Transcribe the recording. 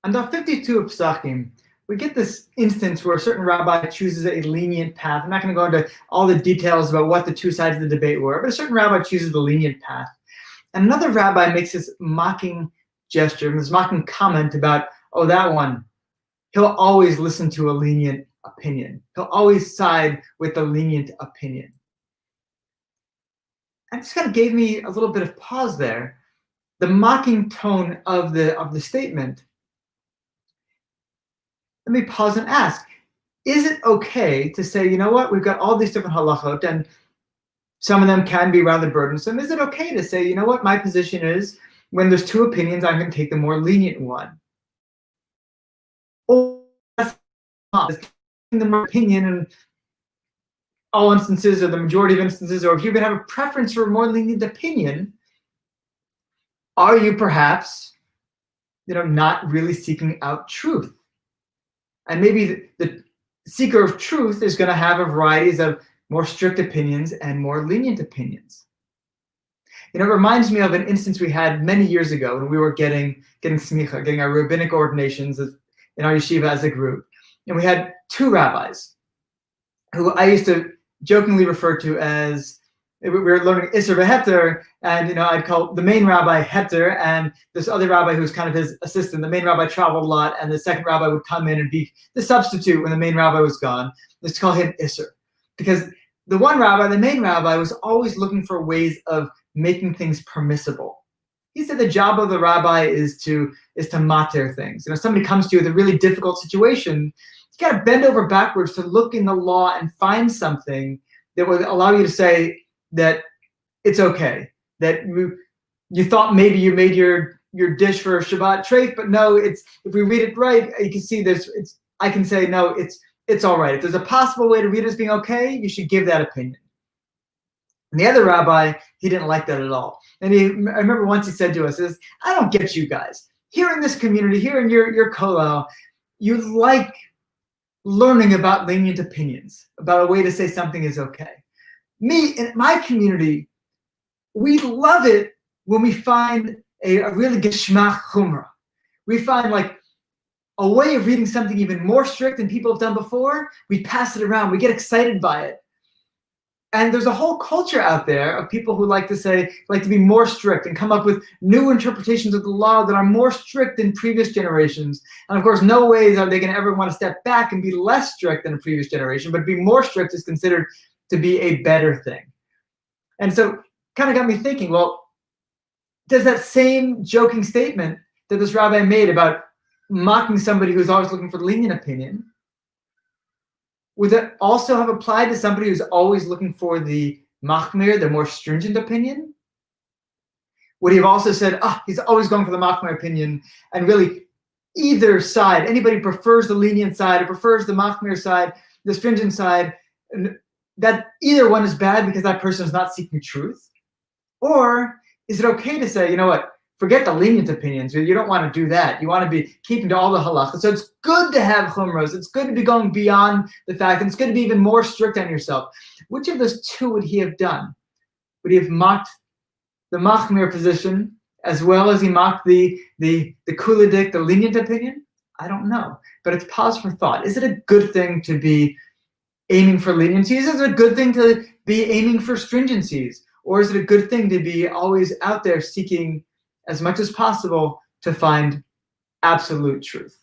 On the 52 of Pesachim, we get this instance where a certain rabbi chooses a lenient path. I'm not going to go into all the details about what the two sides of the debate were, but a certain rabbi chooses the lenient path. And another rabbi makes this mocking gesture, this mocking comment about, oh, that one, he'll always listen to a lenient opinion. He'll always side with the lenient opinion. And it just kind of gave me a little bit of pause there. The mocking tone of the statement. Let me pause and ask, is it okay to say, you know what, we've got all these different halachot, and some of them can be rather burdensome. Is it okay to say, you know what, my position is, when there's two opinions, I'm going to take the more lenient one? Or that's not the more opinion in all instances, or the majority of instances, or if you're going to have a preference for a more lenient opinion, are you perhaps, not really seeking out truth? And maybe the seeker of truth is going to have a variety of more strict opinions and more lenient opinions. It reminds me of an instance we had many years ago when we were getting smicha, getting our rabbinic ordinations in our yeshiva as a group. And we had two rabbis who I used to jokingly refer to as, we were learning Isser v'Heter, and I'd call the main rabbi Heter, and this other rabbi who's kind of his assistant. The main rabbi traveled a lot, and the second rabbi would come in and be the substitute when the main rabbi was gone. Let's call him Isser, because the one rabbi, the main rabbi, was always looking for ways of making things permissible. He said the job of the rabbi is to mater things. Somebody comes to you with a really difficult situation, you got to bend over backwards to look in the law and find something that would allow you to say that it's okay, that you thought maybe you made your dish for Shabbat treif, but no, if we read it right, you can see I can say, no, it's all right. If there's a possible way to read it as being okay, you should give that opinion. And the other rabbi, he didn't like that at all. And I remember once he said to us, I don't get you guys. Here in this community, here in your kollel, you like learning about lenient opinions, about a way to say something is okay. Me, in my community, we love it when we find a really geschmack chumrah. We find like a way of reading something even more strict than people have done before. We pass it around. We get excited by it. And there's a whole culture out there of people who like to be more strict and come up with new interpretations of the law that are more strict than previous generations. And of course, no ways are they going to ever want to step back and be less strict than a previous generation, but be more strict is considered to be a better thing. And so kind of got me thinking, well, does that same joking statement that this rabbi made about mocking somebody who's always looking for the lenient opinion, would that also have applied to somebody who's always looking for the machmir, the more stringent opinion? Would he have also said, he's always going for the machmir opinion, and really either side, anybody prefers the lenient side or prefers the machmir side, the stringent side, that either one is bad because that person is not seeking truth? Or is it okay to say, you know what, forget the lenient opinions. You don't want to do that. You want to be keeping to all the halachas. So it's good to have chumros. It's good to be going beyond the fact, and it's good to be even more strict on yourself. Which of those two would he have done? Would he have mocked the machmir position as well as he mocked the kulidik, the lenient opinion? I don't know. But it's pause for thought. Is it a good thing to be aiming for leniencies? Is it a good thing to be aiming for stringencies? Or is it a good thing to be always out there seeking as much as possible to find absolute truth?